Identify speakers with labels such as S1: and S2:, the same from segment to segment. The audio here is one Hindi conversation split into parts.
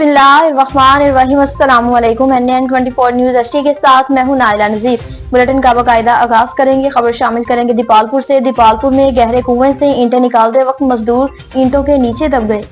S1: बिस्मिल्लाहिर्रहमानिर्रहीम। अस्सलाम वालेकुम। NN24 न्यूज एचटी के साथ मैं हूं नाइला नजीर। बुलेटिन का बाकायदा आगाज करेंगे। खबर शामिल करेंगे दीपालपुर से। दीपालपुर में गहरे कुएं से ईंटें निकालते वक्त मजदूर ईंटों के नीचे दब गए।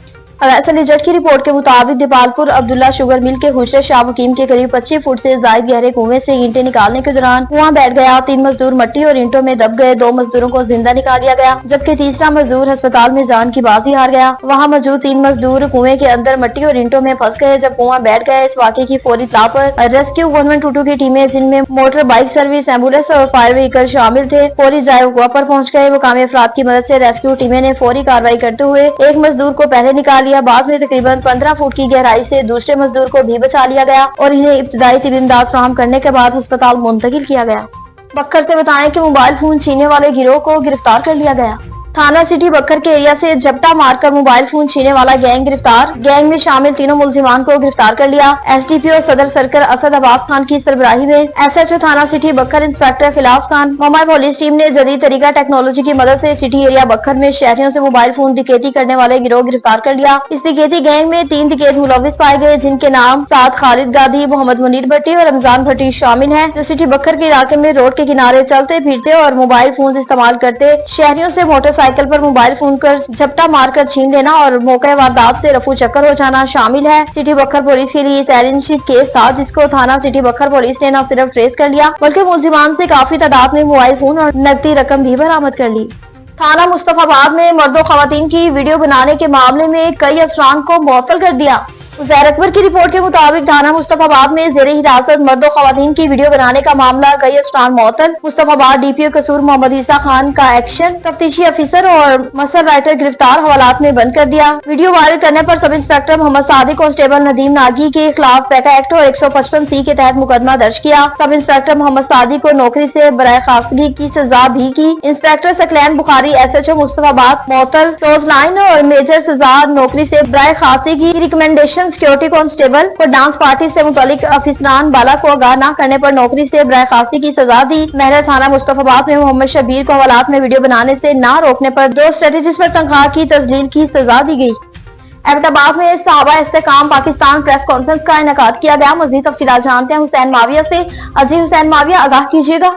S1: अवैस अली जट की रिपोर्ट के मुताबिक दीपालपुर अब्दुल्ला शुगर मिल के हुशर शाह हकीम के करीब 25 फुट से जायद गहरे कुएं से ईंटें निकालने के दौरान कुआं बैठ गया। 3 मजदूर मट्टी और ईंटों में दब गए। 2 मजदूरों को जिंदा निकाल लिया गया, जबकि तीसरा मजदूर अस्पताल में जान की बाजी हार गया। वहाँ मौजूद 3 मजदूर कुएं के अंदर मट्टी और ईंटों में फंस गए जब कुआं बैठ गया। इस वाक़े की फौरी इत्तला पर रेस्क्यू गवर्नमेंट टूटू की टीमें, जिनमें मोटर बाइक सर्विस, एम्बुलेंस और फायर व्हीकल शामिल थे, फौरी जाए वक़्वा पर पहुंच गए। मुकामी अफराद की मदद से रेस्क्यू टीमें ने फौरी कार्रवाई करते हुए एक मजदूर को पहले निकाल लिया। बाद में तकरीबन 15 फुट की गहराई से दूसरे मजदूर को भी बचा लिया गया और इन्हें इब्तदाई तिबी इमदाद फराहम करने के बाद अस्पताल मुंतकिल किया गया। बक्कर से बताएं कि मोबाइल फोन छीनने वाले गिरोह को गिरफ्तार कर लिया गया। थाना सिटी बक्कर के एरिया से झपटा मारकर मोबाइल फोन छीनने वाला गैंग गिरफ्तार। गैंग में शामिल तीनों मुलजिमान को गिरफ्तार कर लिया। एसडीपीओ सदर सर्कल असद अब्बास खान की सरबराही में एसएचओ थाना सिटी बक्कर इंस्पेक्टर खिलाफ खान, मुंबई पुलिस टीम ने जदीद तरीका टेक्नोलॉजी की मदद से सिटी एरिया बक्कर में शहरियों से मोबाइल फोन दिकेती करने वाले गिरोह गिरफ्तार कर लिया। इस दिकेती गैंग में 3 दिकेत मुलविस पाए गए, जिनके नाम साद खालिद गादी, मोहम्मद मुनीर भट्टी और रमजान भट्टी शामिल है, जो सिटी बक्कर के इलाके में रोड के किनारे चलते फिरते और मोबाइल फोन इस्तेमाल करते शहरियों से मोटरसाइकिल पर मोबाइल फोन कर झपटा मारकर छीन लेना और मौके वारदात से रफू चक्कर हो जाना शामिल है। सिटी बक्कर पुलिस के लिए चैलेंज केस था, जिसको थाना सिटी बक्कर पुलिस ने न सिर्फ ट्रेस कर लिया, बल्कि मुलजिमान से काफी तादाद में मोबाइल फोन और नकदी रकम भी बरामद कर ली। थाना मुस्तफाबाद में मर्दों खवातीन की वीडियो बनाने के मामले में कई अफसरान को मुअत्तल कर दिया। उज़ैर अकबर की रिपोर्ट के मुताबिक थाना मुस्तफाबाद में जेर हिरासत मर्दों खवातीन की वीडियो बनाने का मामला, कई अफसरान मुअत्तल। मुस्तफाबाद डीपीओ कसूर मोहम्मद ईसा खान का एक्शन, तफ्तीशी अफसर और मसल राइटर गिरफ्तार, हवालात में बंद कर दिया। वीडियो वायरल करने पर sub inspector Mohammad Sadiq, constable Nadeem Nagi के खिलाफ पैका एक्ट और 155C के तहत मुकदमा दर्ज किया। सब इंस्पेक्टर मोहम्मद सादिक को नौकरी से बराए खास्तगी की सजा भी की। इंस्पेक्टर सकलैन बुखारी एसएचओ मुस्तफाबाद मुअत्तल, रोज लाइन और मेजर सजा नौकरी से बराए खास्तगी की रिकमेंडेशन सिक्योरिटी कांस्टेबल को डांस पार्टी से मुतालिक अफसरान बाला को आगाह न करने पर नौकरी से बराखास्ती की सजा दी। महर थाना मुस्तफाबाद में मोहम्मद शबीर को हवालात में वीडियो बनाने से न रोकने पर 2 स्ट्रेटेजिस्ट पर तनख्वाह की तजलील की सजा दी गई। एबटाबाद में साहबा इस्तेकाम पाकिस्तान प्रेस कॉन्फ्रेंस का इनेकाद किया गया। मजीद तफसीलात जानते हैं हुसैन माविया से। अजीज हुसैन माविया, आगाह कीजिएगा।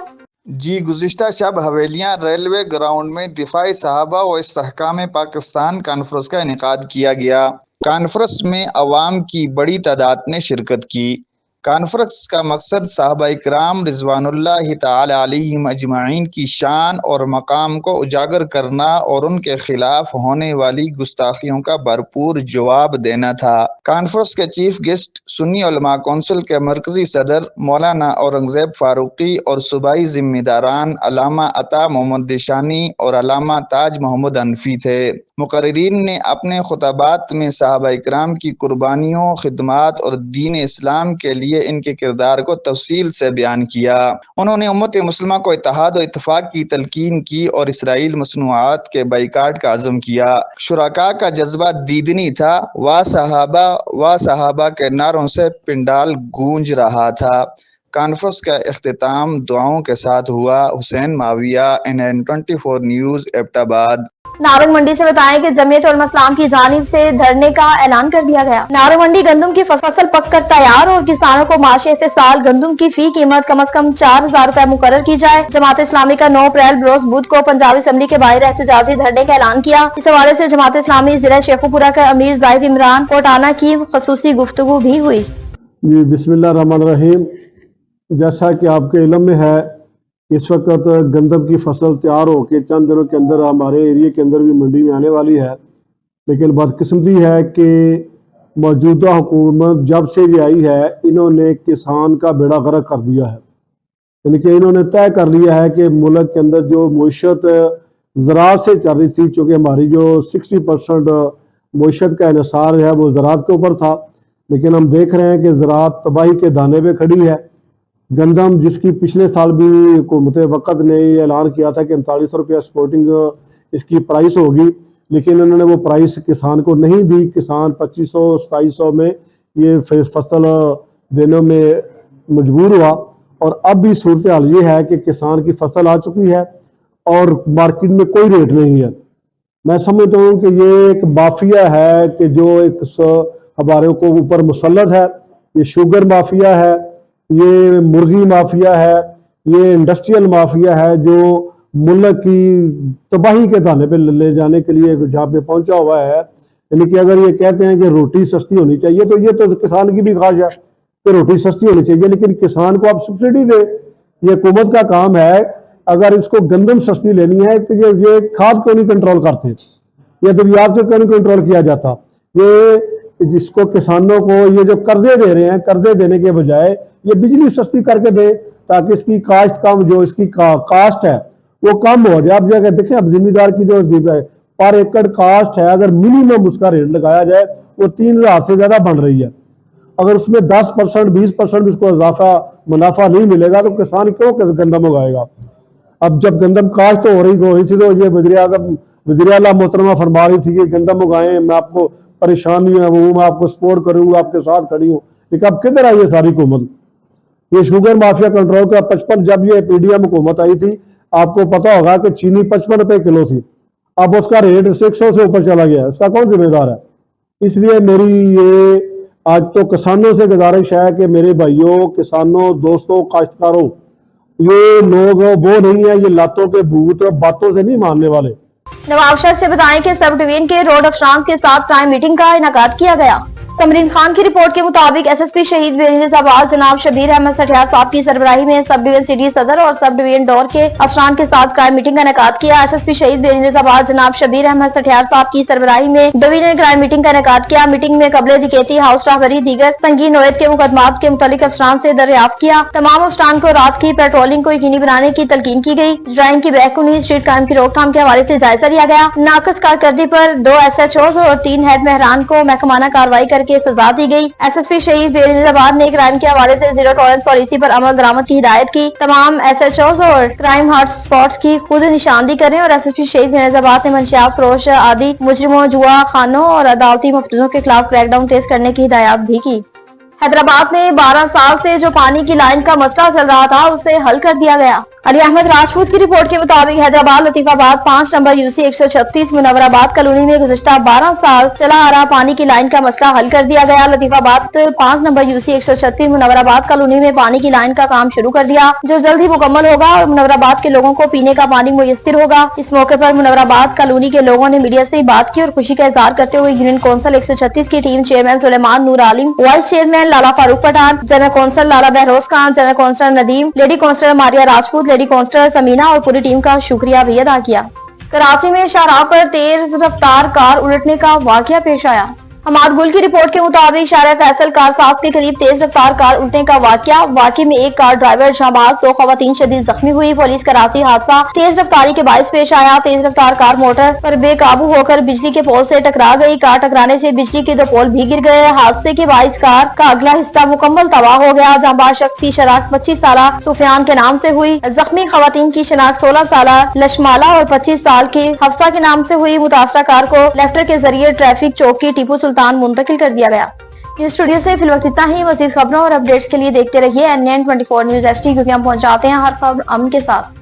S2: जी, गुज़िश्ता शब हवेलियां रेलवे ग्राउंड में दिफाई साहबा व इस्तेहकाम पाकिस्तान कॉन्फ्रेंस का इनेकाद किया गया। कॉन्फ्रेंस में अवाम की बड़ी तादाद ने शिरकत की। कॉन्फ्रेंस का मकसद साहबा इकराम रिज़वानुल्लाहि तआला अलैहिम अजमाइन की शान और मकाम को उजागर करना और उनके खिलाफ होने वाली गुस्ताखियों का भरपूर जवाब देना था। कॉन्फ्रेंस के चीफ गेस्ट सुन्नी उलमा कौंसिल के मरकजी सदर मौलाना औरंगजेब फारूकी और सूबाई जिम्मेदारान अल्लामा अता मोहम्मद दिशानी और अल्लामा ताज मोहम्मद हनफी थे। मुकर्रिरीन ने अपने खुतबात में साहबा इकराम की कुर्बानियों, खिदमात और दीन इस्लाम के लिए इनके किरदार को तफसील से बयान किया। उन्होंने उम्मत मुस्लिमा को इत्तेहाद और इत्तफाक की तलकीन की और इसराइल मसनूआत के बाइकाट का आज़म किया। शुरका का जज्बा दीदनी था। वाह साहबा के नारों से पिंडाल गूंज रहा था। कॉन्फ्रेंस का इख्तिताम दुआओं के साथ हुआ। Hussain Mavia, NN24 news, Abbottabad.
S1: नारंग मंडी से बताएं कि जमीयत उलमा इस्लाम की जानिब से धरने का ऐलान कर दिया गया। नारंग मंडी गंदम की फसल पककर तैयार और किसानों को माशे से साल गंदम की फी कीमत कम से कम 4000 रुपए मुकर्रर की जाए। जमात इस्लामी का 9 अप्रैल रोज बुध को पंजाबी असम्बली के बाहर एहतजाजी धरने का ऐलान किया। इस हवाले से जमात इस्लामी जिला शेखुपुरा के अमीर जाहिद इमरान कोटाना की खसूसी गुफ्तगू भी हुई।
S3: बिस्मिल्लाहिर्रहमानिर्रहीम। जैसा कि आपके इल्म में है, इस वक्त गंदम की फसल तैयार होकर चंद दिनों के अंदर हमारे एरिया के अंदर भी मंडी में आने वाली है। लेकिन बदकिस्मती है कि मौजूदा हुकूमत जब से भी आई है, इन्होंने किसान का बेड़ा गर्क कर दिया है। यानी कि इन्होंने तय कर लिया है कि मुल्क के अंदर जो मईशत ज़राअत से चल रही थी, चूँकि हमारी जो 60% मईशत का इन्हिसार है वो ज़राअत के ऊपर था, लेकिन हम देख रहे हैं कि ज़राअत तबाही के दाने पे खड़ी है। गंदम जिसकी पिछले साल भी हुकूमत वक़्त ने ऐलान किया था कि 3900 रुपया एक्सपोर्टिंग इसकी प्राइस होगी, लेकिन उन्होंने वो प्राइस किसान को नहीं दी। किसान 2500-2700 में ये फसल देने में मजबूर हुआ और अब भी सूरत हाल ये है कि किसान की फसल आ चुकी है और मार्केट में कोई रेट नहीं है। मैं समझता हूँ कि ये एक माफिया है कि जो एक हमारे को ऊपर मुसल्लत है। ये शुगर माफिया है, ये मुर्गी माफिया है, ये इंडस्ट्रियल माफिया है जो मुल्क की तबाही के दाने पे ले जाने के लिए जहाँ पे पहुंचा हुआ है। यानी कि अगर ये कहते हैं कि रोटी सस्ती होनी चाहिए तो ये तो किसान की भी ख्वाहिश है कि रोटी सस्ती होनी चाहिए, लेकिन किसान को आप सब्सिडी दे। ये हुकूमत का काम है। अगर इसको गंदम सस्ती लेनी है तो ये खाद क्यों नहीं कंट्रोल करते, ये दरियात को क्यों नहीं कंट्रोल किया जाता। ये जिसको किसानों को ये जो कर्जे दे रहे हैं, कर्जे देने के बजाय ये बिजली सस्ती करके दे ताकि इसकी काश्त कम, जो इसकी कास्ट है वो कम हो जाए। अब जगह देखें, अब जिम्मेदार की जो पर एकड़ कास्ट है, अगर मिनिमम उसका रेट लगाया जाए वो 3,000 से ज्यादा बन रही है। अगर उसमें 10% 20% उसको इजाफा मुनाफा नहीं मिलेगा तो किसान क्यों गंदम उगाएगा। अब जब गंदम काश्त हो रही थी तो ये वज़ीर आला मोहतरमा फरमा रही थी कि गंदम उगाएं, मैं आपको परेशानी है वो मैं आपको सपोर्ट करूंगा, आपके साथ खड़ी हूँ। लेकिन अब किधर आई है सारी हुकूमत। ये शुगर माफिया कंट्रोल का 55, जब ये पीडीएम हुकूमत आई थी आपको पता होगा कि चीनी 55 रुपए किलो थी, अब उसका रेट 600 से ऊपर चला गया। इसका कौन जिम्मेदार है। इसलिए मेरी ये आज तो किसानों से गुजारिश है कि मेरे भाइयों, किसानों, दोस्तों, काश्तकारों, ये लोग वो नहीं है, ये लातों के भूत बातों से नहीं मानने वाले।
S1: नवाबशहर से बताएं कि सब डिवीजन के रोड अफसरान के साथ क्राइम मीटिंग का इनेकाद किया गया। समरीन खान की रिपोर्ट के मुताबिक एसएसपी शहीद बेनिजाबाद जनाब शबीर अहमद सठियार साहब की सरबराही में सब डिवीजन सिटी सदर और सब डिवीजन डोर के अफसरान के साथ क्राइम मीटिंग का इनेकाद किया। एसएसपी शहीद बेनिजाबाद जनाब शबीर अहमद सठियार साहब की सरबराही में डिवीजन क्राइम मीटिंग का इनेकाद किया। मीटिंग में कबले दिकेती, हाउस राहबरी, दीगर संगीन नोयत के मुकदमात के मुतालिक अफसरान से दरियाफ्त किया। तमाम अफसरान को रात की पेट्रोलिंग को यकीनी बनाने की तलकीन की गई। ज्राइम की बैकुनी स्ट्रीट क्राइम की रोकथाम के हवाले से जायजा लिया गया। नाकस कारकर्दगी पर 2 SHOs और 3 हेड मेहरान को महकमाना कार्रवाई करके सजा दी गई। एसएसपी शहीद बेनिजाबाद ने क्राइम के हवाले से जीरो टॉलरेंस पॉलिसी पर अमल दरामद की हिदायत की। तमाम SHOs और क्राइम हॉट स्पॉट्स की खुद निशानदी करें और एसएसपी शहीद बेनिजाबाद ने मंशियात फरोश आदि मुजरिमों, जुआ खानों और अदालती मफतूजों के खिलाफ क्रैकडाउन तेज करने की हिदायत भी की। हैदराबाद में 12 साल से जो पानी की लाइन का मसला चल रहा था उसे हल कर दिया गया। अली अहमद राजपूत की रिपोर्ट के मुताबिक Hyderabad Latifabad 5 number UC 136 Munawwarabad colony में गुज़श्ता 12 साल चला आ रहा पानी की लाइन का मसला हल कर दिया गया। Latifabad 5 number UC 136 Munawwarabad colony में पानी की लाइन का काम शुरू कर दिया, जो जल्द ही मुकम्मल होगा और मुनव्वराबाद के लोगों को पीने का पानी मुयस्सर होगा। इस मौके पर मुनव्वराबाद कॉलोनी के लोगों ने मीडिया से बात की और खुशी का इजहार करते हुए यूनियन कौंसिल 136 की team chairman Suleman Noor Alim, vice chairman Lala Farooq Pathan, general council Lala Behroz Khan, general councillor Nadeem, lady councillor Maria Rajput, lady councillor Sameena और पूरी टीम का शुक्रिया भी अदा किया। कराची में शाहराह पर तेज रफ्तार कार उलटने का वाकया पेश आया। हमाद गुल की रिपोर्ट के मुताबिक शाहराह फैसल कारसाज के करीब तेज रफ्तार कार उल्टने का वाकये में एक कार ड्राइवर जहां 2 खवातीन शदीद जख्मी हुई। पुलिस कराची हादसा तेज रफ्तारी के बायस पेश आया। तेज रफ्तार कार मोटर पर बेकाबू होकर बिजली के पोल से टकरा गई। कार टकराने से बिजली के 2 पोल भी गिर गए। हादसे के बायस कार का अगला हिस्सा मुकम्मल तबाह हो गया। जहां शख्स की शनाख्त 25 साल सुफियान के नाम से हुई। जख्मी खवातीन की शनाख्त 16 साल लशमाला और 25 साल की हफ्सा के नाम से हुई। मुतासरा कार को लेफ्टर के जरिए ट्रैफिक चौकी टीपू सुल्तान मुंतकिल कर दिया गया। न्यूज स्टूडियो से फिलहाल इतना ही। मज़ीद खबरों और अपडेट्स के लिए देखते रहिए NN 24 न्यूज HD, क्योंकि हम पहुंचाते हैं हर खबर अमन के साथ।